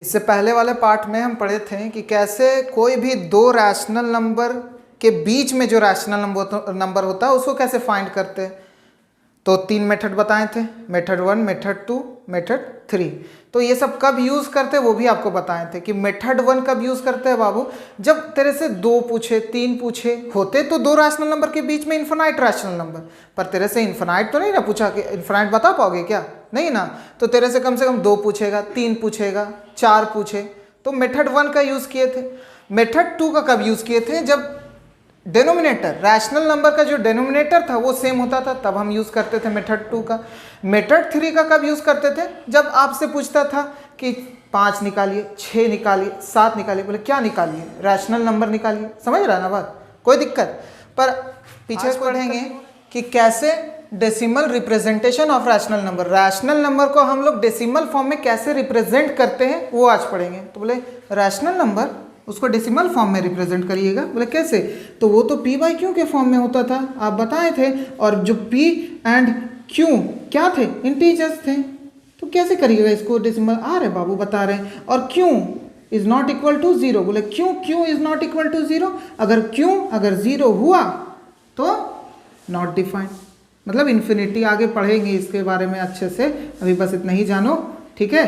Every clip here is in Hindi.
इससे पहले वाले पार्ट में हम पढ़े थे कि कैसे कोई भी दो रैशनल नंबर के बीच में जो रैशनल नंबर होता है उसको कैसे फाइंड करते हैं। तो 3 मेथड बताए थे, मेथड 1, मेथड 2, मेथड 3। तो ये सब कब यूज़ करते हैं वो भी आपको बताए थे कि मेथड 1 कब यूज़ करते हैं बाबू, जब तेरे से 2 पूछे 3 पूछे होते तो दो रैशनल नंबर के बीच में इन्फिनाइट रैशनल नंबर, पर तेरे से इन्फिनाइट तो नहीं ना पूछा कि इन्फिनाइट बता पाओगे क्या, नहीं ना। तो तेरे से कम 2 पूछेगा, 3 पूछेगा, 4 पूछे, तो मेथड 1 का यूज़ किए थे। मेथड 2 का कब यूज़ किए थे, जब डेनोमिनेटर रैशनल नंबर का जो डेनोमिनेटर था वो सेम होता था, तब हम यूज़ करते थे मेथड 2 का। मेथड 3 का कब यूज़ करते थे, जब आपसे पूछता था कि 5 निकालिए, 6 निकालिए, 7 निकालिए, बोले क्या निकालिए, रैशनल नंबर निकालिए। समझ रहा है ना बात, कोई दिक्कत। पर पीछे पढ़ेंगे कि कैसे decimal representation of rational number, rational number को हम लोग डेसिमल फॉर्म में कैसे रिप्रेजेंट करते हैं वो आज पढ़ेंगे। तो बोले रैशनल नंबर उसको डेसिमल फॉर्म में रिप्रेजेंट करिएगा, बोले कैसे, तो वो तो p/q के फॉर्म में होता था, आप बताए थे। और जो p एंड q क्या थे, इंटीजर्स थे, तो कैसे करिएगा इसको डेसिमल, आ रहे बाबू बता रहे हैं। और q is not equal to 0, बोले क्यों q is not equal to 0, अगर q अगर 0 हुआ तो नॉट डिफाइंड, मतलब इन्फिनिटी। आगे पढ़ेंगे इसके बारे में अच्छे से, अभी बस इतना ही जानो, ठीक है।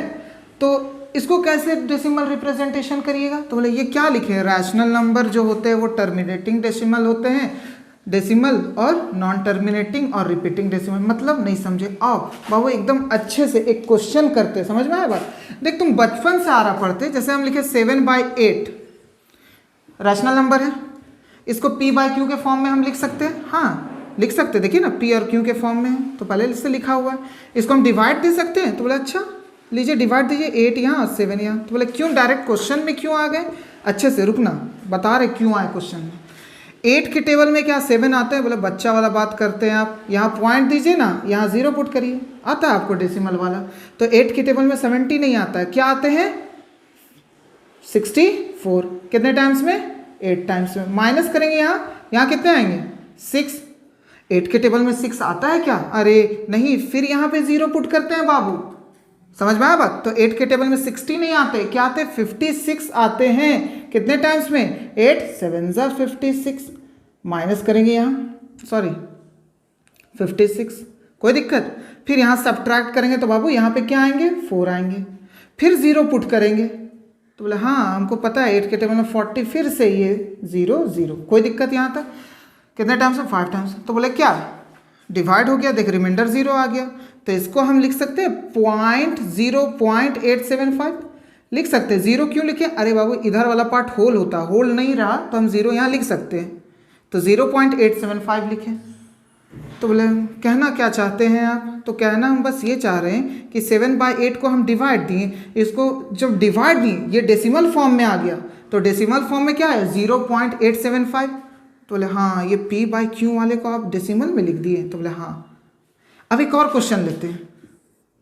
तो इसको कैसे डेसिमल रिप्रेजेंटेशन करिएगा, तो बोले ये क्या लिखे, रैशनल नंबर जो होते हैं वो टर्मिनेटिंग डेसिमल होते हैं, डेसिमल और नॉन टर्मिनेटिंग और रिपीटिंग डेसिमल। मतलब नहीं समझे, आओ बाबू एकदम अच्छे से एक क्वेश्चन करते, समझ में आया बात। देख तुम बचपन से आ रहा पढ़ते, जैसे हम लिखे 7/8 रैशनल नंबर है, इसको p/q के फॉर्म में हम लिख सकते हैं, हाँ लिख सकते हैं, देखिए ना p और q के फॉर्म में है तो पहले इससे लिखा हुआ है। इसको हम डिवाइड दे सकते हैं, तो बोले अच्छा लीजिए डिवाइड दीजिए, 8 यहाँ और 7 यहाँ। तो बोले क्यों डायरेक्ट क्वेश्चन में क्यों आ गए, अच्छे से रुकना, बता रहे क्यों आए क्वेश्चन में। 8 के टेबल में क्या 7 आता है, बोले बच्चा वाला बात करते हैं आप, यहाँ पॉइंट दीजिए ना, यहाँ 0 पुट करिए, आता है आपको डेसिमल वाला। तो 8 के टेबल में 70 नहीं आता है, क्या आते हैं 64, कितने टाइम्स में, 8 टाइम्स में। माइनस करेंगे यहाँ कितने आएंगे 6, 8 के टेबल में 6 आता है क्या, अरे नहीं, फिर यहाँ पे 0 पुट करते हैं बाबू, समझ में आया बात। तो 8 के टेबल में 60 नहीं आते, क्या आते 56 आते हैं, कितने टाइम्स में, 8 7 जा 56, माइनस करेंगे यहाँ, सॉरी 56, कोई दिक्कत। फिर यहाँ सब्ट्रैक्ट करेंगे तो बाबू यहाँ पे क्या आएंगे 4 आएंगे, फिर 0 पुट करेंगे, तो बोले हाँ हमको पता है 8 के टेबल में 40, फिर से ये 0 0, कोई दिक्कत यहाँ तक। कितने टाइम्स में, 5 टाइम्स। तो बोले क्या डिवाइड हो गया, देख रिमाइंडर 0 आ गया, तो इसको हम लिख सकते हैं 0.875 लिख सकते हैं। 0 क्यों लिखे, अरे बाबू इधर वाला पार्ट होल होता, होल नहीं रहा तो हम 0 यहाँ लिख सकते हैं, तो 0.875 लिखें। तो बोले कहना क्या चाहते हैं आप, तो कहना हम बस ये चाह रहे हैं कि 7/8 को हम डिवाइड दिए, इसको जब डिवाइड दिए ये डेसिमल फॉर्म में आ गया, तो डेसिमल फॉर्म में क्या है 0.875। तो बोले हाँ ये p/q वाले को आप डेसिमल में लिख दिए, तो बोले हाँ। अब एक और क्वेश्चन लेते हैं,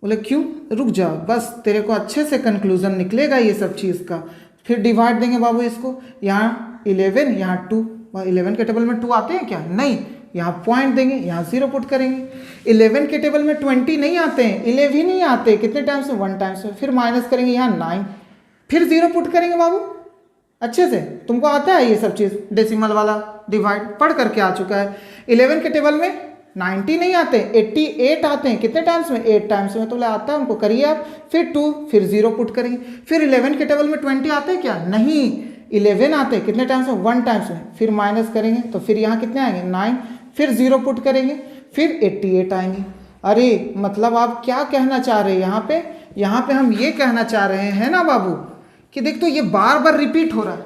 बोले क्यों, रुक जाओ बस तेरे को अच्छे से कंक्लूजन निकलेगा ये सब चीज़ का। फिर डिवाइड देंगे बाबू इसको, यहाँ 11 यहाँ 2, 11 के टेबल में 2 आते हैं क्या, नहीं, यहाँ पॉइंट देंगे, यहाँ 0 पुट करेंगे। 11 के टेबल में 20 नहीं आते हैं, 11 नहीं आते, कितने टाइम्स में, 1 टाइम्स में, फिर माइनस करेंगे यहाँ 9, फिर 0 पुट करेंगे बाबू। अच्छे से तुमको आता है ये सब चीज़, डेसिमल वाला डिवाइड पढ़ करके आ चुका है। 11 के टेबल में 90 नहीं आते, 88 आते हैं, कितने टाइम्स में, 8 टाइम्स में, तो बोले आता है उनको करिए आप, फिर 2, फिर 0 पुट करेंगे। फिर 11 के टेबल में 20 आते हैं क्या, नहीं, 11 आते हैं, कितने टाइम्स में, 1 टाइम्स में, फिर माइनस करेंगे तो फिर यहाँ कितने आएंगे 9, फिर 0 पुट करेंगे, फिर 88 आएंगे। अरे मतलब आप क्या कहना चाह रहे हैं यहाँ पे हम ये कहना चाह रहे हैं ना बाबू कि देख तो ये बार बार रिपीट हो रहा है,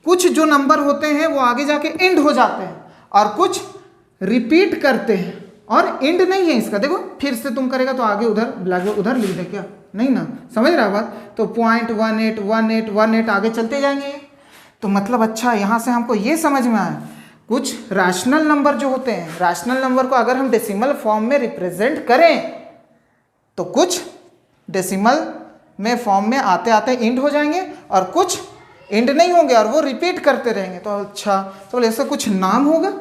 कुछ जो नंबर होते हैं वो आगे जाके एंड हो जाते हैं और कुछ रिपीट करते हैं और एंड नहीं है इसका। देखो फिर से तुम करेगा तो आगे उधर ब्लैक उधर लिख दे क्या, नहीं ना, समझ रहा बात। तो 0.181818 आगे चलते जाएंगे। तो मतलब अच्छा यहाँ से हमको ये समझ में आया, कुछ रैशनल नंबर जो होते हैं, रैशनल नंबर को अगर हम डेसिमल फॉर्म में रिप्रेजेंट करें तो कुछ डेसिमल में फॉर्म में आते आते एंड हो जाएंगे और कुछ एंड नहीं होंगे और वो रिपीट करते रहेंगे। तो अच्छा, तो बोले ऐसा कुछ नाम होगा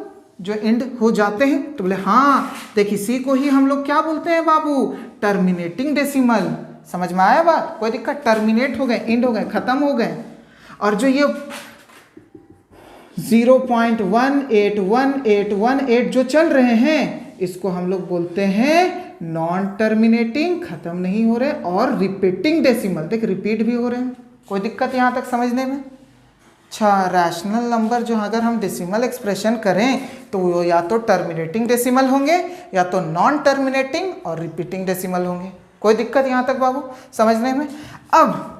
जो एंड हो जाते हैं, तो बोले हाँ देख इसी को ही हम लोग क्या बोलते हैं बाबू, टर्मिनेटिंग डेसिमल। समझ में आया बात? कोई दिक्कत? टर्मिनेट हो गए, एंड हो गए, खत्म हो गए। और जो ये 0.18118 जो चल रहे हैं, इसको हम लोग बोलते हैं नॉन टर्मिनेटिंग, खत्म नहीं हो रहे, और रिपीटिंग डेसिमल। देख रिपीट भी हो रहे हैं। कोई दिक्कत यहाँ तक समझने में? अच्छा, रैशनल नंबर जो अगर हम डेसिमल एक्सप्रेशन करें तो वो या तो टर्मिनेटिंग डेसिमल होंगे या तो नॉन टर्मिनेटिंग और रिपीटिंग डेसिमल होंगे। कोई दिक्कत यहाँ तक बाबू समझने में? अब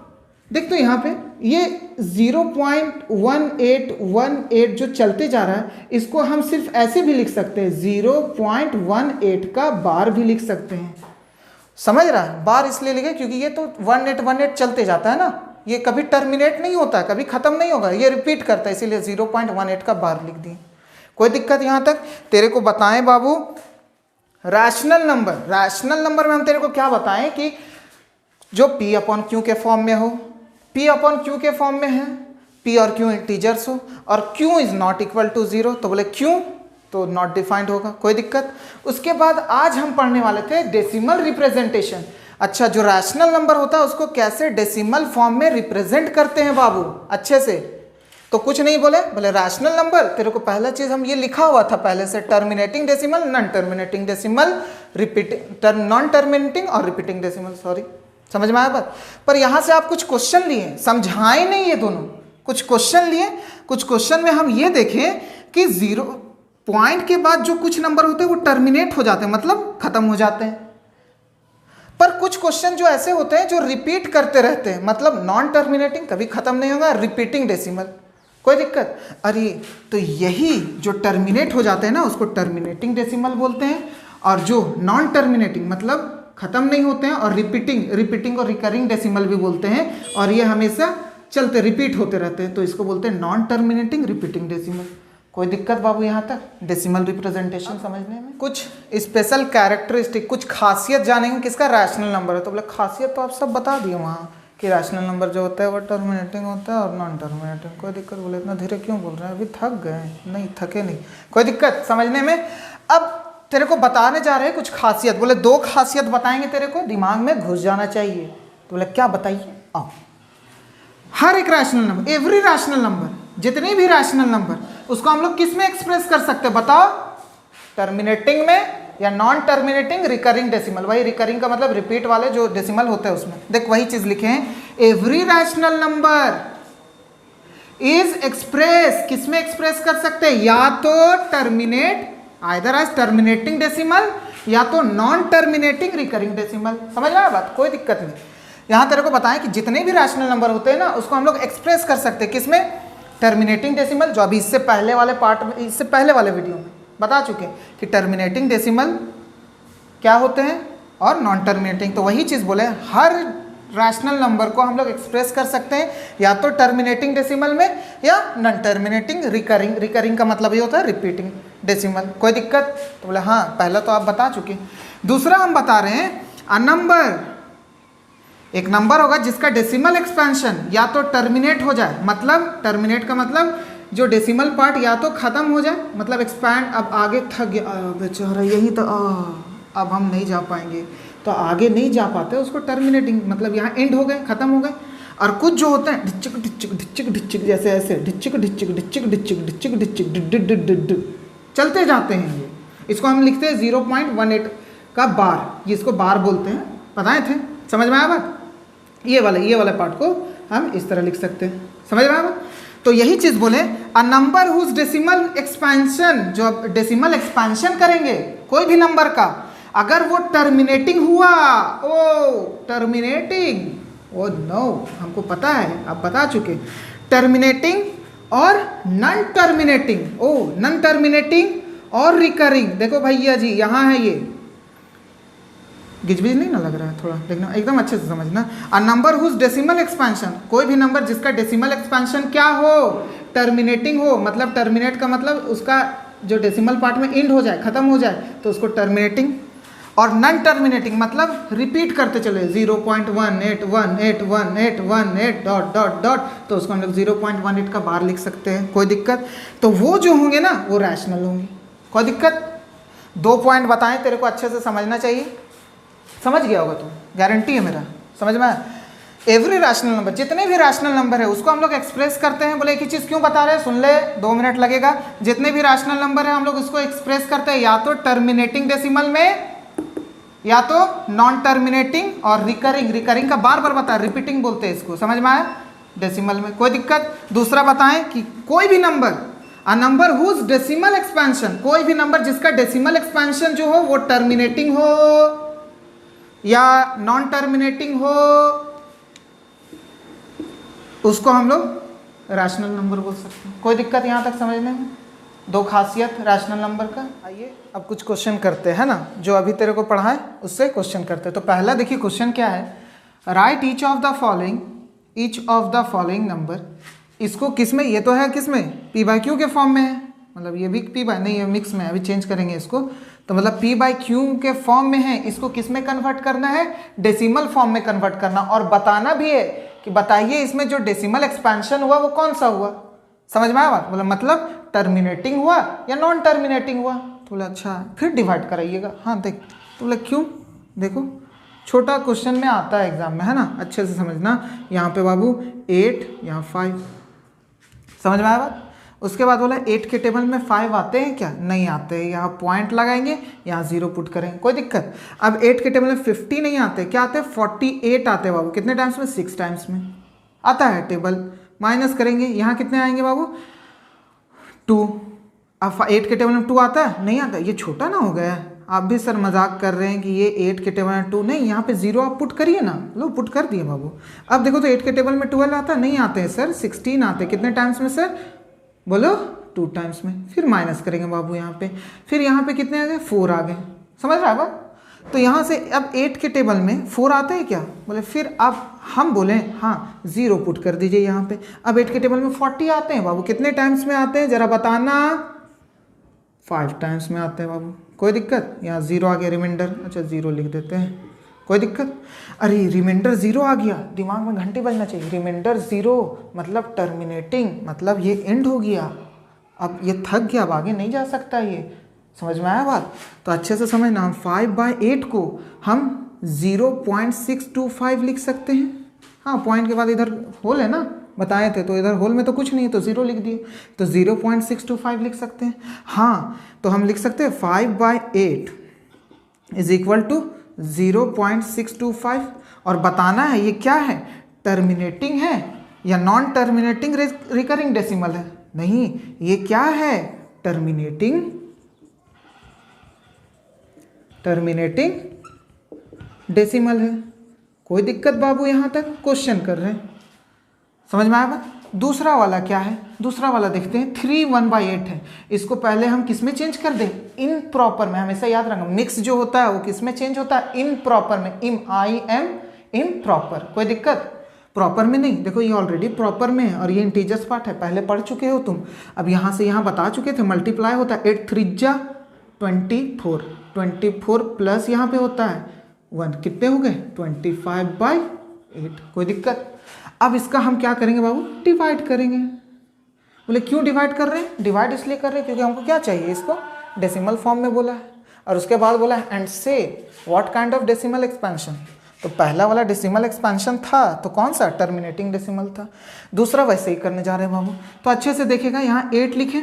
देख तो यहाँ पे ये 0.1818 जो चलते जा रहा है, इसको हम सिर्फ ऐसे भी लिख सकते हैं, 0.18 का बार भी लिख सकते हैं। समझ रहा है? बार इसलिए लिखे क्योंकि ये तो 1818 चलते जाता है ना, ये कभी टर्मिनेट नहीं होता, कभी खत्म नहीं होगा, ये रिपीट करता है, इसीलिए 0.18 का बार लिख दिए। कोई दिक्कत यहाँ तक? तेरे को बताएं बाबू रैशनल नंबर, रैशनल नंबर में हम तेरे को क्या बताएं कि जो P अपॉन Q के फॉर्म में हो, P अपॉन Q के फॉर्म में है, P और Q इंटीजर्स हो, और Q is not equal to 0, तो बोले Q तो नॉट डिफाइंड होगा। कोई दिक्कत? उसके बाद आज हम पढ़ने वाले थे डेसिमल रिप्रेजेंटेशन। अच्छा, जो रैशनल नंबर होता है उसको कैसे डेसिमल फॉर्म में रिप्रेजेंट करते हैं बाबू अच्छे से? तो कुछ नहीं बोले रैशनल नंबर, तेरे को पहला चीज हम ये लिखा हुआ था पहले से, terminating decimal, non terminating decimal, non terminating और रिपीटिंग डेसिमल। सॉरी, समझ में आया बात? पर यहाँ से आप कुछ क्वेश्चन लिए, समझाए नहीं ये दोनों, कुछ क्वेश्चन लिए। कुछ क्वेश्चन में हम ये देखें कि 0 पॉइंट के बाद जो कुछ नंबर होते हैं वो टर्मिनेट हो जाते हैं, मतलब खत्म हो जाते हैं। पर कुछ क्वेश्चन जो ऐसे होते हैं जो रिपीट करते रहते हैं, मतलब नॉन टर्मिनेटिंग, कभी खत्म नहीं होगा, रिपीटिंग डेसिमल। कोई दिक्कत? अरे तो यही जो टर्मिनेट हो जाते हैं ना, उसको टर्मिनेटिंग डेसिमल बोलते हैं, और जो नॉन टर्मिनेटिंग मतलब खत्म नहीं होते हैं, और रिपीटिंग और रिकरिंग डेसिमल भी बोलते हैं, और ये हमेशा चलते रिपीट होते रहते हैं, तो इसको बोलते हैं नॉन टर्मिनेटिंग रिपीटिंग डेसिमल। कोई दिक्कत बाबू यहाँ तक डेसिमल रिप्रेजेंटेशन समझने में? कुछ स्पेशल कैरेक्टरिस्टिक, कुछ खासियत जानेंगे किसका रैशनल नंबर है। तो बोले खासियत तो आप सब बता दिए वहाँ कि रैशनल नंबर जो होता है वो टर्मिनेटिंग होता है और नॉन टर्मिनेटिंग। कोई दिक्कत? बोले इतना धीरे क्यों बोल रहे हैं, अभी थक गए? नहीं थके नहीं। कोई दिक्कत समझने में? अब तेरे को बताने जा रहे हैं कुछ खासियत। बोले 2 खासियत बताएंगे तेरे को, दिमाग में घुस जाना चाहिए। तो बोले क्या बताइए? आओ। हर एक rational number, every rational number, जितने भी रैशनल नंबर, उसको हम लोग किस में एक्सप्रेस कर सकते हैं बताओ? टर्मिनेटिंग में या नॉन टर्मिनेटिंग रिकरिंग डेसिमल। वही रिकरिंग का मतलब रिपीट वाले जो डेसिमल होते हैं उसमें। देख वही चीज लिखे हैं, every rational number is express, किस में एक्सप्रेस कर सकते हैं? या तो terminate either as terminating decimal या तो नॉन टर्मिनेटिंग रिकरिंग डेसिमल। समझ रहा है बात? कोई दिक्कत नहीं। यहां तेरे को बताएं कि जितने भी रैशनल नंबर होते हैं ना, उसको हम लोग एक्सप्रेस कर सकते हैं किसमें? टर्मिनेटिंग डेसिमल, जो अभी इससे पहले वाले पार्ट में, इससे पहले वाले वीडियो में बता चुके हैं कि टर्मिनेटिंग डेसिमल क्या होते हैं और नॉन टर्मिनेटिंग। तो वही चीज़ बोले, हर रैशनल नंबर को हम लोग एक्सप्रेस कर सकते हैं या तो टर्मिनेटिंग डेसिमल में या नॉन टर्मिनेटिंग रिकरिंग। रिकरिंग का मतलब ये होता है रिपीटिंग डेसिमल। कोई दिक्कत? तो बोले हाँ, पहला तो आप बता चुके। दूसरा हम बता रहे हैं अ नंबर, एक नंबर होगा जिसका डेसिमल एक्सपेंशन या तो टर्मिनेट हो जाए, मतलब टर्मिनेट का मतलब जो डेसिमल पार्ट या तो खत्म हो जाए, मतलब एक्सपैंड, अब आगे थक गया बेचारा, यही तो अब हम नहीं जा पाएंगे, तो आगे नहीं जा पाते, उसको टर्मिनेटिंग मतलब यहाँ एंड हो गए, खत्म हो गए। और कुछ जो होते हैं ढिच्चिक ढिच्चिक ढिच्चिक ढिच्चिक, जैसे ऐसे ढिच्चिक ढिच्चिक ढिच्चिक ढिच्चिक ढिच्चिक ढिच्चिक डिड चलते जाते हैं। ये इसको हम लिखते हैं 0.18 का बार, ये इसको बार बोलते हैं, बताए थे? समझ में आया बात? ये वाले पार्ट को हम इस तरह लिख सकते हैं। समझ में आया बात? तो यही चीज बोले a number whose decimal expansion, जो अब डेसिमल एक्सपेंशन करेंगे कोई भी नंबर का, अगर वो टर्मिनेटिंग हुआ, ओ टर्मिनेटिंग, ओ नो, हमको पता है, आप बता चुके, टर्मिनेटिंग और नॉन टर्मिनेटिंग, ओ नॉन टर्मिनेटिंग और रिकरिंग। देखो भैया जी यहाँ है, ये गिजबिज नहीं ना लग रहा है थोड़ा, देखना एकदम अच्छे से समझना। A number whose decimal expansion, कोई भी नंबर जिसका डेसिमल एक्सपेंशन क्या हो? टर्मिनेटिंग हो, मतलब टर्मिनेट का मतलब उसका जो डेसिमल पार्ट में एंड हो जाए, खत्म हो जाए, तो उसको टर्मिनेटिंग। और नॉन टर्मिनेटिंग मतलब रिपीट करते चले, 0.181818 डॉट डॉट डॉट, तो उसको हम लोग 0.18 का बार लिख सकते हैं। कोई दिक्कत? तो वो जो होंगे ना वो रैशनल होंगे। कोई दिक्कत? 2 पॉइंट बताएं, तेरे को अच्छे से समझना चाहिए। समझ गया होगा तुम, गारंटी है मेरा, समझ में आया? एवरी रैशनल नंबर, जितने भी रैशनल नंबर है उसको हम लोग एक्सप्रेस करते हैं। बोले एक ही चीज़ क्यों बता रहे हैं, सुन ले, 2 मिनट लगेगा। जितने भी रैशनल नंबर है हम लोग उसको एक्सप्रेस करते हैं या तो टर्मिनेटिंग डेसिमल में या तो नॉन टर्मिनेटिंग और रिकरिंग। रिकरिंग का बार बार बता, रिपीटिंग बोलते हैं इसको, समझ में आया? डेसिमल में कोई दिक्कत? दूसरा बताएं कि कोई भी नंबर, a number whose decimal expansion, कोई भी नंबर जिसका डेसिमल एक्सपेंशन जो हो वो टर्मिनेटिंग हो या नॉन टर्मिनेटिंग हो, उसको हम लोग रैशनल नंबर बोल सकते हैं। कोई दिक्कत यहाँ तक समझने में? 2 खासियत रैशनल नंबर का। आइए अब कुछ क्वेश्चन करते हैं ना, जो अभी तेरे को पढ़ा है उससे क्वेश्चन करते हैं। तो पहला देखिए क्वेश्चन क्या है, right each of the following number. इसको किस में, ये तो है किस में, पी बाई क्यू के फॉर्म में है, मतलब ये भी पी बाई नहीं, ये मिक्स में, अभी चेंज करेंगे इसको। तो मतलब पी बाई क्यू के फॉर्म में है, इसको किस में कन्वर्ट करना है, डेसिमल फॉर्म में कन्वर्ट करना, और बताना भी है कि बताइए इसमें जो डेसिमल एक्सपेंशन हुआ वो कौन सा हुआ। समझ में आया बात? मतलब टर्मिनेटिंग हुआ या नॉन टर्मिनेटिंग हुआ। तो बोला अच्छा, फिर डिवाइड कराइएगा। हाँ देख, तो बोला क्यों, देखो छोटा क्वेश्चन में आता है एग्जाम में, है ना, अच्छे से समझना। यहाँ पे बाबू 8, यहाँ 5, समझ में आया बात? उसके बाद बोला 8 के टेबल में 5 आते हैं क्या, नहीं आते हैं, यहाँ पॉइंट लगाएंगे, यहाँ 0 पुट करेंगे, कोई दिक्कत। अब 8 के टेबल में 50 नहीं आते, क्या आते हैं, 48 आते हैं बाबू। कितने टाइम्स में, 6 टाइम्स में आता है टेबल। माइनस करेंगे, यहाँ कितने आएंगे बाबू, 2। अब 8 के टेबल में 2 आता है, नहीं आता, ये छोटा ना हो गया है। आप भी सर मजाक कर रहे हैं कि ये 8 के टेबल में 2 नहीं, यहाँ पे 0 आप पुट करिए ना, लो पुट कर दिए बाबू। अब देखो तो 8 के टेबल में 12 आता है, नहीं आते हैं सर, 16 आते हैं। कितने टाइम्स में सर, बोलो 2 टाइम्स में। फिर माइनस करेंगे बाबू यहाँ पे, फिर यहाँ पे कितने आ गए, 4 आ गए। समझ रहा है बात? तो यहाँ से अब 8 के टेबल में 4 आते हैं क्या, बोले फिर अब हम बोले हाँ 0 पुट कर दीजिए यहाँ पे। अब 8 के टेबल में 40 आते हैं बाबू, कितने टाइम्स में आते हैं जरा बताना, 5 टाइम्स में आते हैं बाबू। कोई दिक्कत? यहाँ 0 आ गया रिमाइंडर, अच्छा 0 लिख देते हैं, कोई दिक्कत? अरे रिमाइंडर 0 आ गया, दिमाग में घंटी बजना चाहिए। रिमाइंडर 0 मतलब टर्मिनेटिंग, मतलब ये एंड हो गया, अब ये थक गया, अब आगे नहीं जा सकता ये। समझ में आया बात? तो अच्छे से समझना, हम 5/8 को हम 0.625 लिख सकते हैं। हाँ पॉइंट के बाद इधर होल है ना, बताए थे, तो इधर होल में तो कुछ नहीं है तो 0 लिख दिए, तो 0.625 लिख सकते हैं। हाँ तो हम लिख सकते हैं 5/8 इज इक्वल टू 0.625, और बताना है ये क्या है, टर्मिनेटिंग है या नॉन टर्मिनेटिंग रिकरिंग डेसिमल है। नहीं, ये क्या है, टर्मिनेटिंग डेसिमल है। कोई दिक्कत बाबू? यहाँ तक क्वेश्चन कर रहे हैं, समझ में आया बात? दूसरा वाला क्या है, दूसरा वाला देखते हैं। 3 1/8 है, इसको पहले हम किस में चेंज कर दें, इन प्रॉपर में। हमेशा याद रखना, मिक्स जो होता है वो किस में चेंज होता है, इन प्रॉपर में, इन प्रॉपर। कोई दिक्कत? प्रॉपर में नहीं, देखो ये ऑलरेडी प्रॉपर में है और ये इंटीजर्स पार्ट है, पहले पढ़ चुके हो तुम। अब यहाँ से यहाँ बता चुके थे, मल्टीप्लाई होता है 8 3 जा 24 प्लस यहाँ पे होता है 1, कितने हो गए, 25/8। कोई दिक्कत? अब इसका हम क्या करेंगे बाबू, डिवाइड करेंगे। बोले क्यों डिवाइड कर रहे हैं, डिवाइड इसलिए कर रहे हैं क्योंकि हमको क्या चाहिए, इसको डेसिमल फॉर्म में बोला है। और उसके बाद बोला है एंड से what kind of decimal expansion. तो पहला वाला डेसिमल एक्सपेंशन था तो कौन सा, टर्मिनेटिंग डेसिमल था। दूसरा वैसे ही करने जा रहे हैं बाबू। तो अच्छे से देखिएगा, यहाँ 8 लिखें,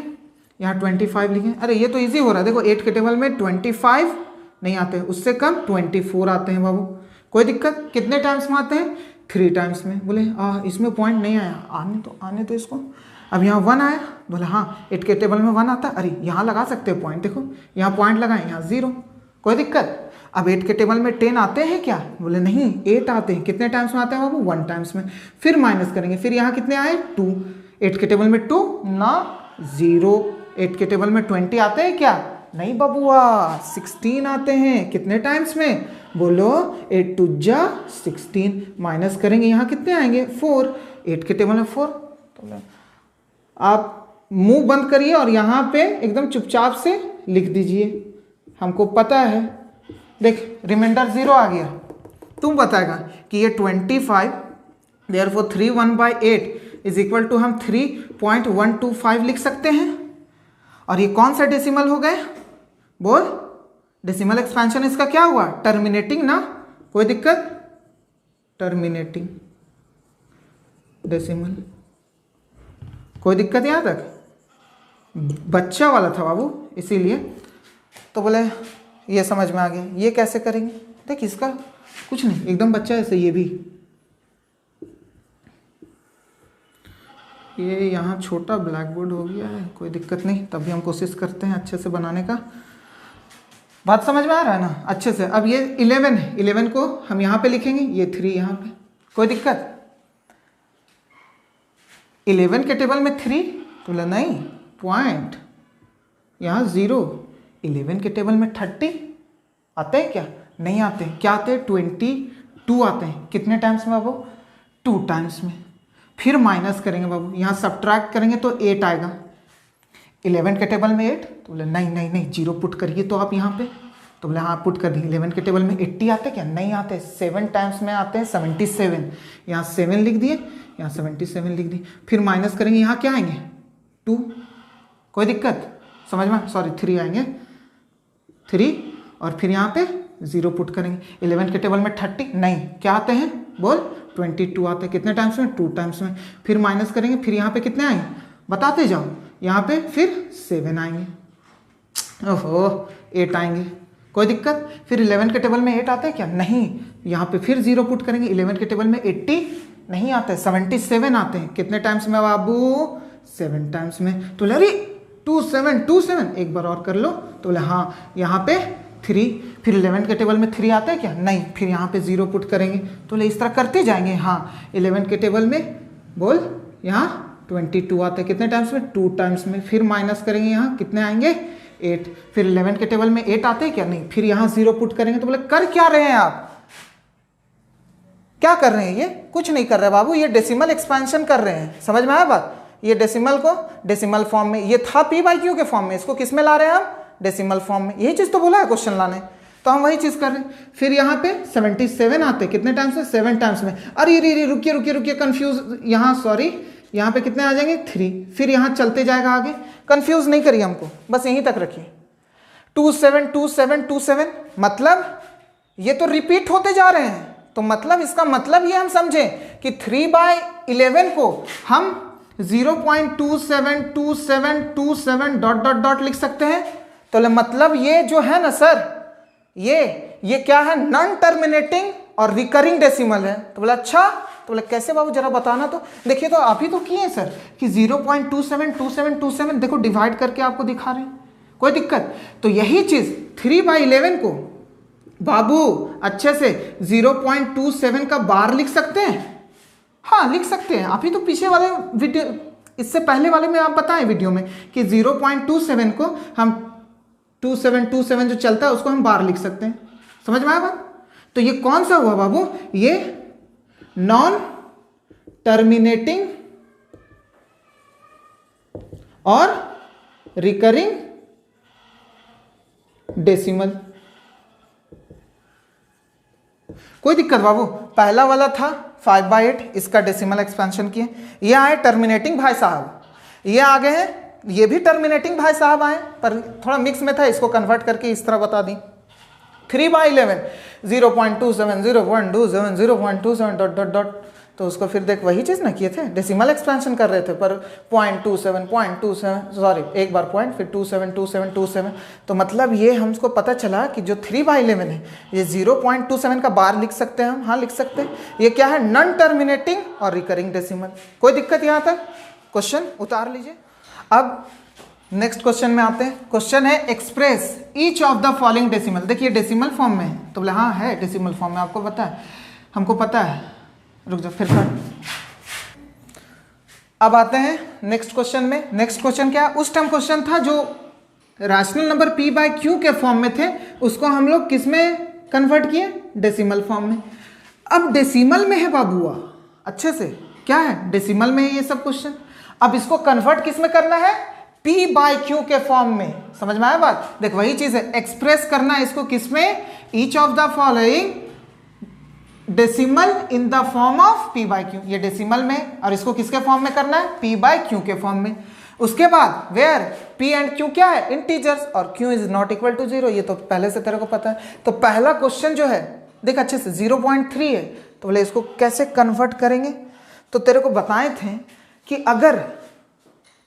यहाँ 25 लिखें। अरे ये तो इजी हो रहा है, देखो 8 के टेबल में 25 नहीं आते, उससे कम 24 आते हैं बाबू। कोई दिक्कत? कितने टाइम्स में आते हैं, 3 टाइम्स में। बोले इसमें पॉइंट नहीं आया, आने तो इसको। अब यहाँ 1 आया, बोले हाँ 8 के टेबल में 1 आता, अरे यहाँ लगा सकते हो पॉइंट, देखो यहाँ पॉइंट लगाएं, यहाँ 0। कोई दिक्कत? अब 8 के टेबल में 10 आते हैं क्या, बोले नहीं 8 आते हैं। कितने टाइम्स में आते हैं बाबू, 1 टाइम्स में। फिर माइनस करेंगे, फिर यहाँ कितने आए, 2। 8 के टेबल में 2 ना 0। 8 के टेबल में 20 आते हैं क्या, नहीं बबुआ 16 आते हैं। कितने टाइम्स में, बोलो 8 2 जा 16। माइनस करेंगे, यहाँ कितने आएंगे, 4। 8 के टेबल में 4। तो आप मुंह बंद करिए और यहाँ पे एकदम चुपचाप से लिख दीजिए, हमको पता है। देख रिमाइंडर 0 आ गया, तुम बताएगा कि ये 25, देयरफॉर 3 1/8 इज इक्वल टू हम 3.125 लिख सकते हैं। और ये कौन सा डेसिमल हो गए, बोल, डेसिमल एक्सपेंशन इसका क्या हुआ, टर्मिनेटिंग ना। कोई दिक्कत? Terminating decimal. कोई दिक्कत यहाँ तक? बच्चा वाला था बाबू इसीलिए। तो बोले ये समझ में आ गया। ये कैसे करेंगे? देख इसका कुछ नहीं, एकदम बच्चा ऐसे। ये भी ये यहाँ छोटा ब्लैक बोर्ड हो गया है, कोई दिक्कत नहीं, तब भी हम कोशिश करते हैं अच्छे से बनाने का। बात समझ में आ रहा है ना अच्छे से? अब ये 11 है, 11 को हम यहाँ पे लिखेंगे, ये 3 यहाँ पे। कोई दिक्कत? 11 के टेबल में 3 तो बोला नहीं, पॉइंट यहाँ 0। 11 के टेबल में 30 आते हैं क्या? नहीं आते। क्या आते हैं? 22 आते हैं। कितने टाइम्स में बाबू? 2 टाइम्स में। फिर माइनस करेंगे बाबू, यहाँ सब्ट्रैक्ट करेंगे तो 8 आएगा। 11 के टेबल में 8 तो बोले नहीं नहीं नहीं, 0 पुट करिए तो आप यहाँ पे। तो बोले हाँ पुट कर दिए। 11 के टेबल में 80 आते क्या? नहीं आते। 7 टाइम्स में आते हैं 77। यहाँ 7 लिख दिए, यहाँ 77 लिख दिए। फिर माइनस करेंगे, यहाँ क्या आएंगे? 2। कोई दिक्कत? समझ में? सॉरी 3 आएंगे, 3। और फिर यहाँ पे 0 पुट करेंगे। 11 के टेबल में 30 नहीं, क्या आते हैं? बोल 22 आते हैं। कितने टाइम्स में? 2 टाइम्स में। फिर माइनस करेंगे, फिर यहाँ पे कितने आएंगे? बताते जाओ। यहाँ पे फिर 7 आएंगे। ओहो 8 आएंगे। कोई दिक्कत? फिर 11 के टेबल में 8 आते हैं क्या? नहीं। यहाँ पे फिर 0 पुट करेंगे। 11 के टेबल में 80 नहीं आते, 77 आते हैं। कितने टाइम्स में बाबू? 7 टाइम्स में। तो बोले अरे 27 एक बार और कर लो। तो बोले हाँ, यहाँ पे 3। फिर 11 के टेबल में 3 आते हैं क्या? नहीं। फिर यहाँ पे 0 पुट करेंगे। तो बोले इस तरह करते जाएंगे। हाँ 11 के टेबल में बोल यहाँ 22 आते हैं। कितने टाइम्स में? 2 टाइम्स में। फिर माइनस करेंगे, यहाँ कितने आएंगे? 8। फिर 11 के टेबल में 8 आते हैं क्या? नहीं। फिर यहाँ 0 पुट करेंगे। तो बोले कर क्या रहे हैं आप? क्या कर रहे हैं? ये कुछ नहीं कर रहे बाबू, ये डेसिमल एक्सपेंशन कर रहे हैं। समझ में आया बात? ये डेसिमल को डेसिमल फॉर्म में, ये था p/q के फॉर्म में, इसको किस में ला रहे हैं हम? डेसिमल फॉर्म में। यही चीज तो बोला है क्वेश्चन लाने, तो हम वही चीज कर रहे हैं। फिर यहाँ पे 77 आते हैं। कितने टाइम्स में? 7 टाइम्स में। अरे रे रुकिए रुकिए रुकिए, कंफ्यूज यहाँ, सॉरी यहाँ पे कितने आ जाएंगे? 3। फिर यहाँ चलते जाएगा आगे, कंफ्यूज नहीं करिए हमको, बस यहीं तक रखिए। 27 27 27 मतलब ये तो रिपीट होते जा रहे हैं। तो मतलब इसका मतलब ये हम समझें कि 3/11 को हम 0.272727 डॉट डॉट डॉट लिख सकते हैं। तो मतलब ये जो है ना सर, ये क्या है? नॉन टर्मिनेटिंग और रिकरिंग डेसिमल है। तो बोला अच्छा, तो बोले कैसे बाबू जरा बताना। तो देखिए, तो आप ही तो किए सर कि 0.272727 देखो डिवाइड करके आपको दिखा रहे हैं। कोई दिक्कत? तो यही चीज 3/11 को बाबू अच्छे से 0.27 का बार लिख सकते हैं। हाँ लिख सकते हैं। आप ही तो पीछे वाले वीडियो, इससे पहले वाले में आप बताएं वीडियो में कि 0.27 को हम 2727 जो चलता है उसको हम बार लिख सकते हैं। समझ में आया बात? तो ये कौन सा हुआ बाबू? ये नॉन टर्मिनेटिंग और रिकरिंग डेसिमल। कोई दिक्कत बाबू? पहला वाला था 5/8, इसका डेसिमल एक्सपेंशन किए। ये आए टर्मिनेटिंग भाई साहब, ये आ गए हैं, ये भी टर्मिनेटिंग भाई साहब आए, पर थोड़ा मिक्स में था, इसको कन्वर्ट करके इस तरह बता दी। 3/11 0.27 0.27 0.27 डॉट डॉट डॉट। तो उसको फिर देख वही चीज़ ना किए थे, डेसिमल एक्सपेंशन कर रहे थे, पर 0.27 सॉरी एक बार पॉइंट, फिर 272727। तो मतलब ये हमको पता चला कि जो 3/11 है ये 0.27 का बार लिख सकते हैं हम। हाँ लिख सकते हैं। ये क्या है? नॉन टर्मिनेटिंग और रिकरिंग डेसिमल। कोई दिक्कत यहाँ तक? क्वेश्चन उतार लीजिए। अब नेक्स्ट क्वेश्चन में आते हैं। क्वेश्चन है express each of the following decimal. देखिए डेसिमल फॉर्म में है, तो बोले हाँ है डेसिमल फॉर्म में, आपको पता है, हमको पता है। रुक जाओ फिर कर। अब आते हैं नेक्स्ट क्वेश्चन में। नेक्स्ट क्वेश्चन क्या है? उस टाइम क्वेश्चन था जो रैशनल नंबर p/q के फॉर्म में थे, उसको हम लोग किस में कन्वर्ट किए? डेसिमल फॉर्म में। अब डेसिमल में है बाबुआ, अच्छे से क्या है? डेसिमल में है ये सब क्वेश्चन। अब इसको कन्वर्ट किस में करना है? p/q के फॉर्म में। समझ में आया बात? देख वही चीज है, एक्सप्रेस करना है इसको किस में? Each of the following decimal in the form of p/q। ये डेसिमल में, और इसको किसके फॉर्म में करना है? p/q के फॉर्म में। उसके बाद वेयर p एंड q क्या है? इंटीजर्स, और q is not equal to 0। ये तो पहले से तेरे को पता है। तो पहला क्वेश्चन जो है देख अच्छे से 0.3 है, तो बोले इसको कैसे कन्वर्ट करेंगे, तो तेरे को बताए थे कि अगर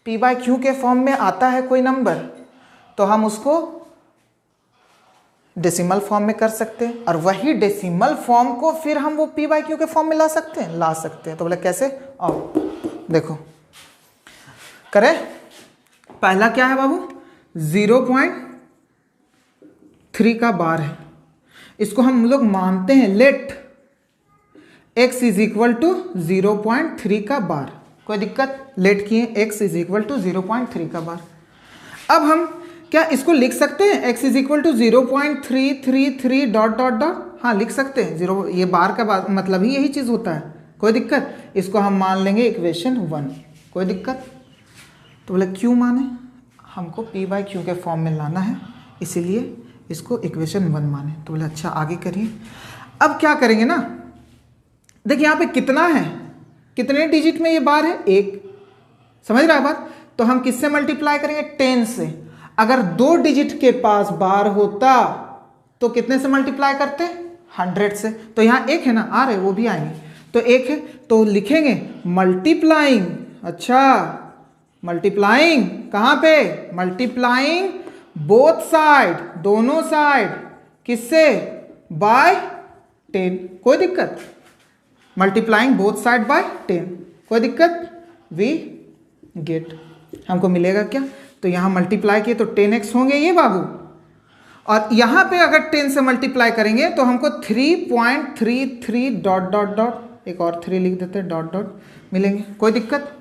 p/q के फॉर्म में आता है कोई नंबर तो हम उसको डेसिमल फॉर्म में कर सकते हैं, और वही डेसिमल फॉर्म को फिर हम वो p/q के फॉर्म में ला सकते हैं। तो बोले कैसे, आओ देखो करें। पहला क्या है बाबू, 0.3 का बार है, इसको हम लोग मानते हैं let x is equal to 0.3 का बार। कोई दिक्कत, लेट किए x इज इक्वल टू 0.3 का बार। अब हम क्या इसको लिख सकते हैं, x is equal to 0.333 dot dot dot, हाँ लिख सकते हैं। जीरो, ये बार का मतलब ही यही चीज़ होता है। कोई दिक्कत, इसको हम मान लेंगे इक्वेशन 1। कोई दिक्कत, तो बोले क्यों माने, हमको p/q के फॉर्म में लाना है, इसीलिए इसको इक्वेशन 1 माने। तो बोले अच्छा आगे करिए। अब क्या करेंगे ना, देखिए यहाँ पे कितना है, कितने डिजिट में ये बार है, 1। समझ रहा है बात, तो हम किससे मल्टीप्लाई करेंगे, 10 से। अगर 2 डिजिट के पास बार होता तो कितने से मल्टीप्लाई करते, 100 से। तो यहाँ 1 है ना, आ रहे वो भी आएंगे, तो 1 है तो लिखेंगे मल्टीप्लाइंग। अच्छा मल्टीप्लाइंग कहाँ पे, मल्टीप्लाइंग बोथ साइड, दोनों साइड, किससे, बाय 10। कोई दिक्कत, मल्टीप्लाइंग बोथ साइड बाय 10। कोई दिक्कत, वी गेट, हमको मिलेगा क्या, तो यहाँ मल्टीप्लाई किए तो 10x होंगे ये बाबू, और यहाँ पे अगर 10 से मल्टीप्लाई करेंगे तो हमको 3.33 डॉट डॉट डॉट, एक और 3 लिख देते हैं डॉट डॉट, मिलेंगे। कोई दिक्कत,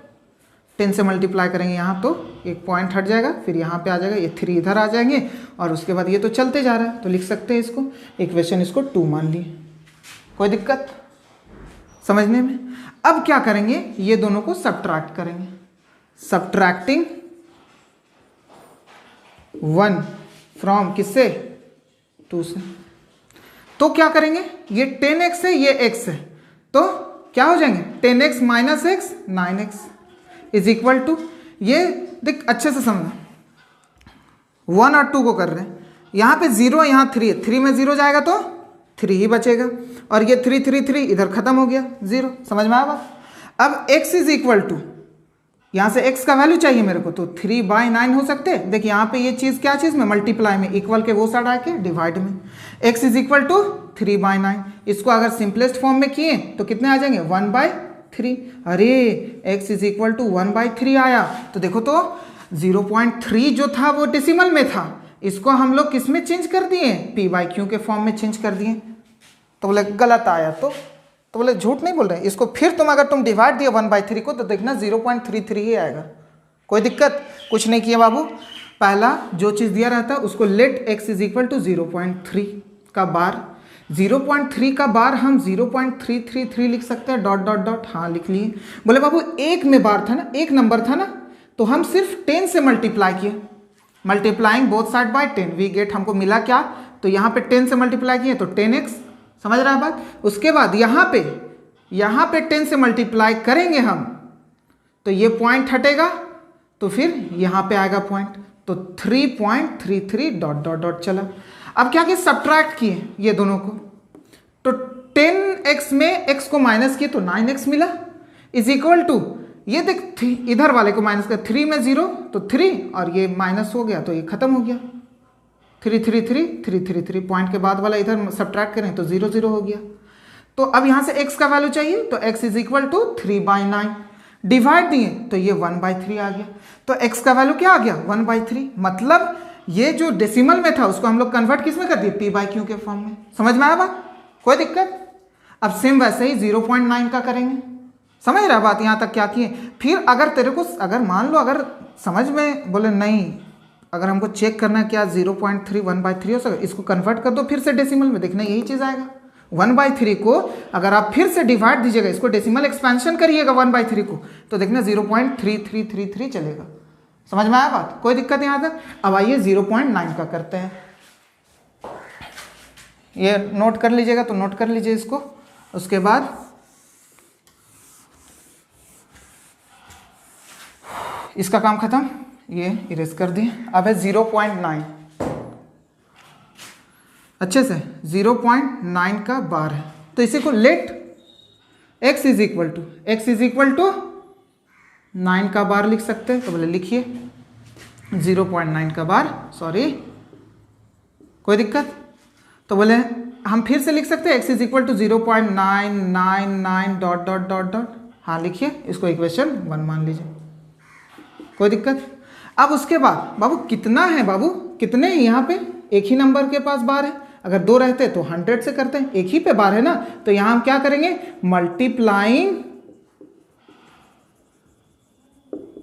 10 से मल्टीप्लाई करेंगे यहाँ तो एक पॉइंट हट जाएगा, फिर यहाँ पे आ जाएगा, ये 3 इधर आ जाएंगे, और उसके बाद ये तो चलते जा रहा है, तो लिख सकते हैं इसको, इक्वेशन इसको 2 मान लिए। कोई दिक्कत समझने में। अब क्या करेंगे, ये दोनों को सब्ट्रैक्ट करेंगे, सब्ट्रैक्टिंग 1 फ्रॉम किससे, 2 से। तो क्या करेंगे, ये 10x है, ये x है, तो क्या हो जाएंगे, 10x minus x 9x is equal to, ये देख अच्छे से समझना, 1 और 2 को कर रहे हैं, यहाँ पे 0 यहाँ 3 है, 3 में 0 जाएगा तो 3 ही बचेगा, और ये 3 3 3 इधर खत्म हो गया 0। समझ में आया बात। अब x इज इक्वल टू, यहाँ से x का वैल्यू चाहिए मेरे को, तो 3/9 हो सकते हैं। देखिए यहाँ पे ये चीज़ क्या चीज़ में, मल्टीप्लाई में, इक्वल के वो साइड आके डिवाइड में, x इज इक्वल टू 3/9। इसको अगर सिंपलेस्ट फॉर्म में किए तो कितने आ जाएंगे, 1/3। अरे x इज इक्वल टू 1/3 आया, तो देखो तो 0.3 जो था वो डेसिमल में था, इसको हम लोग किस में चेंज कर दिए, p/q के फॉर्म में चेंज कर दिए। तो बोले गलत आया, तो बोले झूठ नहीं बोल रहे, इसको फिर अगर तुम डिवाइड दिए 1/3 को तो देखना 0.33 ही आएगा। कोई दिक्कत, कुछ नहीं किया बाबू, पहला जो चीज़ दिया रहता है उसको let x is equal to 0.3 का बार, 0.3 का बार हम 0.333 लिख सकते हैं डॉट डॉट डॉट, हाँ लिख लिए। बोले बाबू एक में बार था ना, एक नंबर था ना, तो हम सिर्फ 10 से मल्टीप्लाई किए, multiplying both side by 10, we get, हमको मिला क्या, तो यहाँ पे 10 से मल्टीप्लाई किए तो 10x। समझ रहा है बात। उसके बाद यहाँ पे 10 से मल्टीप्लाई करेंगे हम, तो ये पॉइंट हटेगा, तो फिर यहाँ पे आएगा पॉइंट, तो 3.33 डॉट डॉट डॉट चला। अब क्या किया, सब्ट्रैक्ट किए ये दोनों को, तो 10x में x को माइनस किए तो 9x मिला, इज इक्वल टू, ये देख इधर वाले को माइनस कर, 3 में 0 तो 3, और ये माइनस हो गया तो ये खत्म हो गया, 3 पॉइंट के बाद वाला इधर सब्ट्रैक्ट करें तो 0 0 हो गया। तो अब यहाँ से x का वैल्यू चाहिए, तो x is equal to 3/9, divide दिए तो ये 1/3 आ गया, तो x का वैल्यू क्या आ गया, 1/3। मतलब ये जो डेसिमल में था उसको हम लोग कन्वर्ट किस में कर दिए, p/q के फॉर्म में। समझ में आया बात, कोई दिक्कत। अब सेम वैसे ही 0.9 का करेंगे, समझ रहा बात, यहाँ तक क्या किए। फिर अगर तेरे को, अगर मान लो अगर समझ में, बोले नहीं अगर हमको चेक करना है क्या 0.3 1/3 हो सकता, इसको कन्वर्ट कर दो फिर से डेसिमल में, देखना यही चीज़ आएगा। 1/3 को अगर आप फिर से डिवाइड दीजिएगा, इसको डेसिमल एक्सपेंशन करिएगा 1/3 को, तो देखना 0.3333 चलेगा। समझ में आया बात, कोई दिक्कत यहाँ तक। अब आइए 0.9 का करते हैं, ये नोट कर लीजिएगा तो नोट कर लीजिए इसको। उसके बाद इसका काम खत्म, ये इरेज कर दिए। अब है 0.9, अच्छे से 0.9 का बार है, तो इसी को let x is equal to 9 का बार लिख सकते हैं, तो बोले लिखिए 0.9 का बार, सॉरी कोई दिक्कत। तो बोले हम फिर से लिख सकते हैं x is equal to 0.999 dot dot dot dot, हाँ लिखिए, इसको इक्वेशन 1 मान लीजिए, कोई दिक्कत। अब उसके बाद बाबू कितना है, बाबू कितने यहाँ पे एक ही नंबर के पास बार है, अगर 2 रहते तो 100 से करते हैं, एक ही पे बार है ना, तो यहाँ हम क्या करेंगे, मल्टीप्लाइंग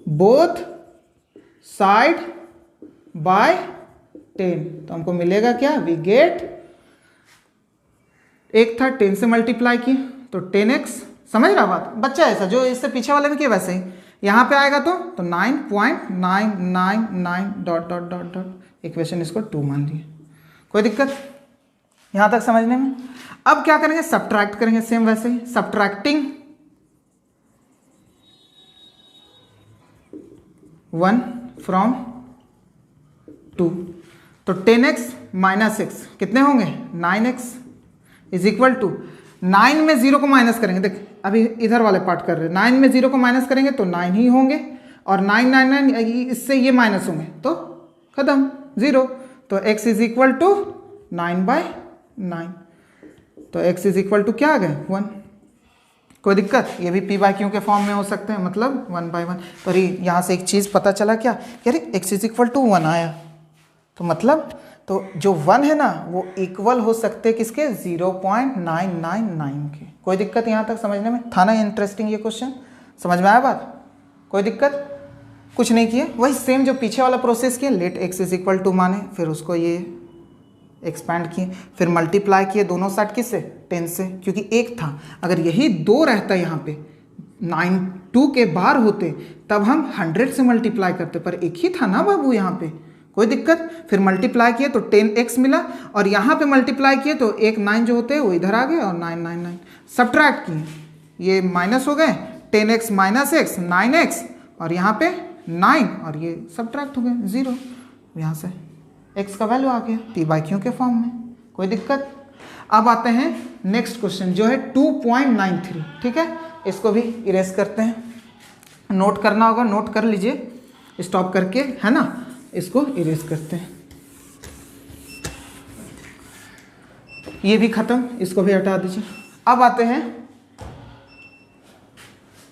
बोथ साइड बाय 10, तो हमको मिलेगा क्या, वी गेट, एक था 10 से मल्टीप्लाई किए तो 10x, समझ रहा बात बच्चा, ऐसा जो इससे पीछे वाले में किया वैसे ही यहाँ पे आएगा तो 9.999 dot dot dot dot, equation इसको 2 मान लिए, कोई दिक्कत यहाँ तक समझने में। अब क्या करेंगे, सब्ट्रैक्ट करेंगे, सेम वैसे ही, सब्ट्रैक्टिंग 1 फ्रॉम 2, तो 10x माइनस x कितने होंगे, 9x इज इक्वल टू 9 में 0 को माइनस करेंगे, देख अभी इधर वाले पार्ट कर रहे हैं, 9 में 0 को माइनस करेंगे तो 9 ही होंगे, और 999 इससे ये माइनस होंगे तो खत्म 0, तो x इज इक्वल टू 9/9, तो x इज इक्वल टू क्या आ गए 1, कोई दिक्कत। ये भी p/q के फॉर्म में हो सकते हैं, मतलब 1/1। तो यहाँ से एक चीज़ पता चला क्या, अरे x इज इक्वल टू 1 आया, तो मतलब तो जो 1 है ना वो इक्वल हो सकते हैं किसके, 0.999 के, कोई दिक्कत यहाँ तक समझने में, था ना इंटरेस्टिंग ये क्वेश्चन, समझ में आया बात, कोई दिक्कत, कुछ नहीं किए, वही सेम जो पीछे वाला प्रोसेस किए, let x is equal to माने, फिर उसको ये एक्सपैंड किए, फिर मल्टीप्लाई किए दोनों साइड किससे, 10 से, क्योंकि एक था, अगर यही 2 रहता यहाँ पे 2 के बार होते तब हम 100 से मल्टीप्लाई करते, पर एक ही था ना बाबू यहाँ पे, कोई दिक्कत। फिर मल्टीप्लाई किए तो 10x मिला, और यहाँ पे मल्टीप्लाई किए तो एक 9 जो होते हैं वो इधर आ गए, और 999 सब्ट्रैक्ट किए, ये माइनस हो गए, 10x माइनस x 9x, और यहाँ पे 9, और ये सब्ट्रैक्ट हो गए 0, यहाँ से x का वैल्यू आ गया p/q के फॉर्म में, कोई दिक्कत। अब आते हैं नेक्स्ट क्वेश्चन जो है 2.93, ठीक है, इसको भी इरेज करते हैं, नोट करना होगा, नोट कर लीजिए स्टॉप करके, है ना, इसको इरेज करते हैं, ये भी खत्म, इसको भी हटा दीजिए। अब आते हैं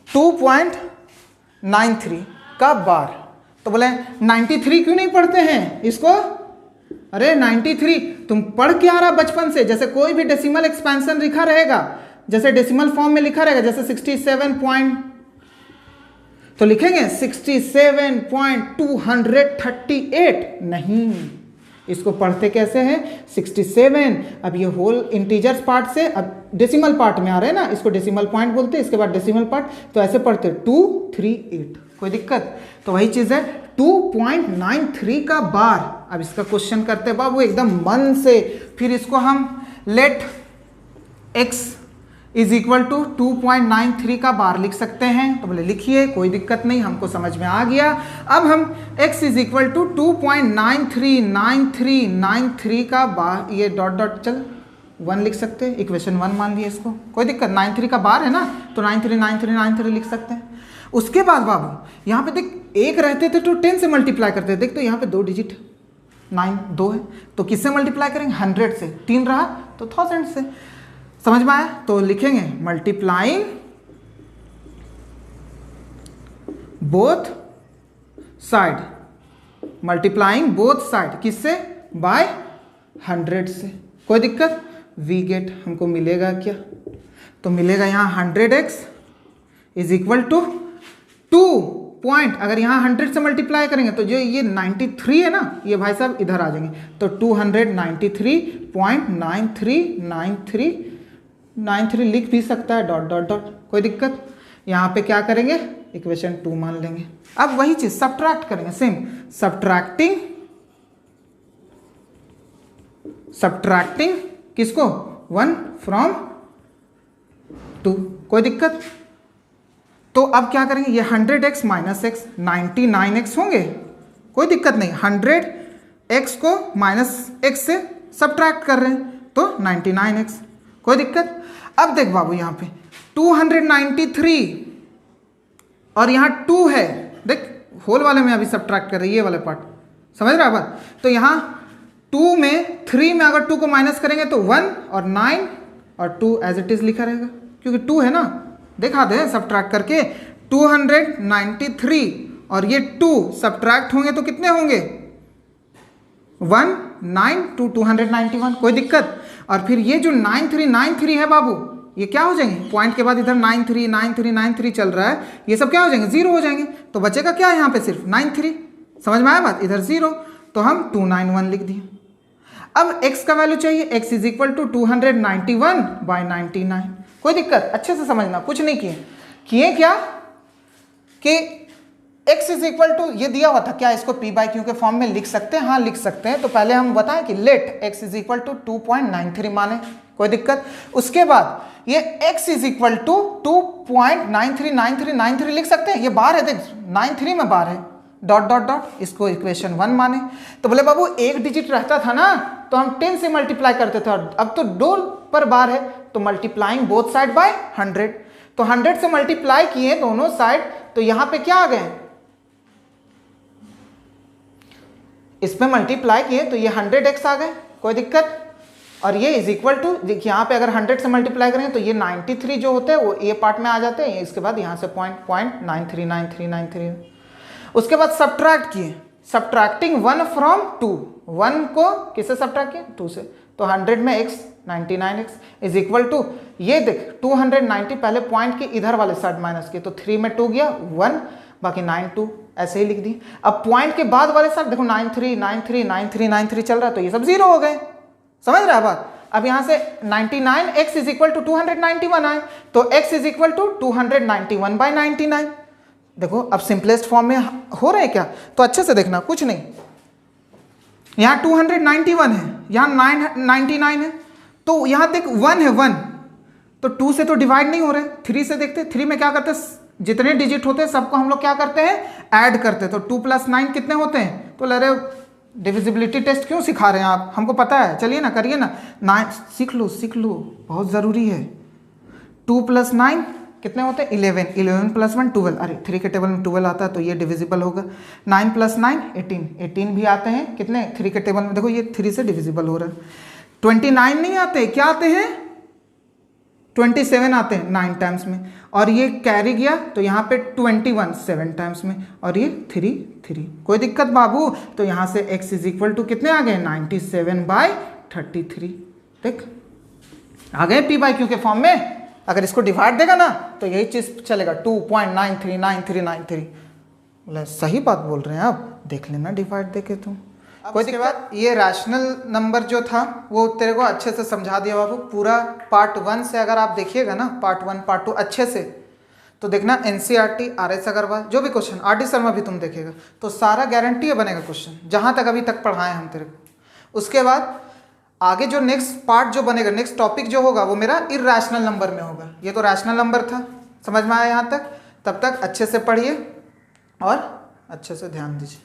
2.93 का बार, तो बोले 93 क्यों नहीं पढ़ते हैं इसको, अरे 93 तुम पढ़ के आ रहा बचपन से, जैसे कोई भी डेसिमल एक्सपेंशन लिखा रहेगा, जैसे डेसिमल फॉर्म में लिखा रहेगा, जैसे 67 पॉइंट, तो लिखेंगे 67.238, नहीं, इसको पढ़ते कैसे हैं 67, अब ये होल इंटीजर्स पार्ट से अब डेसिमल पार्ट में आ रहे हैं ना, इसको डेसिमल पॉइंट बोलते हैं, इसके बाद डेसिमल पार्ट, तो ऐसे पढ़ते 238, कोई दिक्कत। तो वही चीज़ है 2.93 का बार। अब इसका क्वेश्चन करते हैं बाबू एकदम मन से, फिर इसको हम let x is equal to 2.93 का बार लिख सकते हैं, तो बोले लिखिए, कोई दिक्कत नहीं, हमको समझ में आ गया। अब हम x इज इक्वल टू 2.939393 का बार, ये डॉट डॉट चल 1 लिख सकते हैं, इक्वेशन 1 मान लिया इसको, कोई दिक्कत, 93 का बार है ना, तो 939393 लिख सकते हैं। उसके बाद बाबू यहाँ पे देख, एक रहते थे तो 10 से मल्टीप्लाई करते थे, देख तो यहाँ पे 2 डिजिट 9 2 है, तो किससे मल्टीप्लाई करेंगे 100 से, 3 रहा तो 1000 से, समझ में आया। तो लिखेंगे multiplying both side, multiplying both side किससे, बाय 100 से, कोई दिक्कत, वी गेट, हमको मिलेगा क्या, तो मिलेगा यहाँ 100x is equal to 2 point, अगर यहाँ 100 से मल्टीप्लाई करेंगे तो जो ये 93 है ना, ये भाई साहब इधर आ जाएंगे, तो 293.939393 लिख भी सकता है, डॉट डॉट डॉट, कोई दिक्कत। यहाँ पे क्या करेंगे, इक्वेशन 2 मान लेंगे। अब वही चीज सब्ट्रैक्ट करेंगे, सेम सब्ट्रैक्टिंग किसको, 1 फ्रॉम 2, कोई दिक्कत। तो अब क्या करेंगे, ये 100x माइनस x 99x होंगे, कोई दिक्कत नहीं, 100x को माइनस x से सब्ट्रैक्ट कर रहे हैं तो 99x, कोई दिक्कत। अब देख बाबू यहाँ पे 293 और यहाँ 2 है, देख होल वाले में अभी सब्ट्रैक्ट कर रही है ये वाले पार्ट, समझ रहा है बात। तो यहाँ 2 में 3 में अगर 2 को माइनस करेंगे तो 1 और 9 और 2 एज इट इज लिखा रहेगा क्योंकि 2 है ना, देखा दे सब्ट्रैक्ट करके 293 और ये 2 सब्ट्रैक्ट होंगे तो कितने होंगे 1 9 2 291, कोई दिक्कत। और फिर ये जो 9393 है बाबू, ये क्या हो जाएंगे, पॉइंट के बाद इधर 939393 चल रहा है, ये सब क्या हो जाएंगे 0 हो जाएंगे। तो बचेगा क्या यहाँ पे सिर्फ 93, समझ में आया बात, इधर 0 तो हम 291 लिख दिए। अब x का वैल्यू चाहिए, x इज इक्वल टू 291/99, कोई दिक्कत, अच्छे से समझना, कुछ नहीं किए क्या कि x इज इक्वल टू ये दिया हुआ था, क्या इसको p बाई क्यू के फॉर्म में लिख सकते हैं, हाँ लिख सकते हैं। तो पहले हम बताएं कि let x is equal to 2.93 माने, कोई दिक्कत। उसके बाद ये x इज इक्वल टू 2.939393 लिख सकते हैं, ये बार है देख 93 में बार है, डॉट डॉट डॉट, इसको इक्वेशन 1 माने। तो बोले बाबू एक डिजिट रहता था ना तो हम 10 से मल्टीप्लाई करते थे, और अब तो 2 पर बार है तो मल्टीप्लाइंग बोथ साइड बाय 100, तो 100 से मल्टीप्लाई किए दोनों साइड, तो यहां पे क्या आ गए, इस पे मल्टीप्लाई किए तो ये 100x आ गए, कोई दिक्कत। और ये इज इक्वल टू, देखिए यहाँ पे अगर 100 से मल्टीप्लाई करेंगे तो ये 93 जो होते हैं वो ए पार्ट में आ जाते हैं, इसके बाद यहाँ से पॉइंट 939393। उसके बाद सब्ट्रैक्ट किए, सब्ट्रैक्टिंग 1 फ्रॉम 2, 1 को किससे सब्ट्रैक्ट किए 2 से, तो 100 में x 99x is equal to, ये देख 290 पहले पॉइंट के इधर वाले साइड माइनस किए तो 3 में 2 गया 1, बाकी 92 ऐसे ही लिख दी। अब पॉइंट के बाद वाले साइड देखो 93 93 93 93 चल रहा है तो ये सब 0 हो गए, समझ रहा है बात। अब यहां से 99x इज इक्वल टू 291 आए तो x इज इक्वल टू 291/99। देखो अब सिंपलेस्ट फॉर्म में हो रहे हैं क्या, तो अच्छे से देखना, कुछ नहीं, यहां 291 है, यहां 99 है, तो यहां देख 1 है 1, तो 2 से तो डिवाइड नहीं हो रहे, 3 से देखते, 3 में क्या करते हैं, जितने डिजिट होते हैं सबको हम लोग क्या करते हैं ऐड करते हैं, तो 2 + 9 कितने होते हैं, तो ले रहे डिविजिबिलिटी टेस्ट क्यों सिखा रहे हैं आप, हमको पता है, चलिए ना करिए ना, 9 सीख लो बहुत ज़रूरी है। 2 + 9 कितने होते हैं 11, 11 + 1 12, अरे 3 के टेबल में 12 आता है तो ये डिविजिबल होगा। 9 + 9 18, 18 भी आते हैं कितने 3 के टेबल में, देखो ये 3 से डिविजिबल हो रहा है। 29 नहीं आते, क्या आते हैं 27 आते हैं 9 टाइम्स में, और ये कैरी गया तो यहाँ पे 21 7 टाइम्स में, और ये 3 कोई दिक्कत बाबू। तो यहाँ से x इज इक्वल टू कितने आ गए 97/33, देख आ गए p बाई क्यू के फॉर्म में। अगर इसको डिवाइड देगा ना तो यही चीज चलेगा 2.939393। बोले सही बात बोल रहे हैं आप, देख लेना डिवाइड देके तुम। कोई इसके बाद ये रैशनल नंबर जो था वो तेरे को अच्छे से समझा दिया बाबू, पूरा पार्ट 1 से अगर आप देखिएगा ना, पार्ट 1 पार्ट 2 अच्छे से, तो देखना NCERT RS अग्रवाल जो भी क्वेश्चन, RD शर्मा भी तुम देखेगा तो सारा गारंटी है बनेगा क्वेश्चन, जहाँ तक अभी तक पढ़ाए हम तेरे को। उसके बाद आगे जो नेक्स्ट पार्ट जो बनेगा, नेक्स्ट टॉपिक जो होगा वो मेरा इर्रेशनल नंबर में होगा। ये तो रैशनल नंबर था, समझ में आया यहाँ तक, तब तक अच्छे से पढ़िए और अच्छे से ध्यान दीजिए।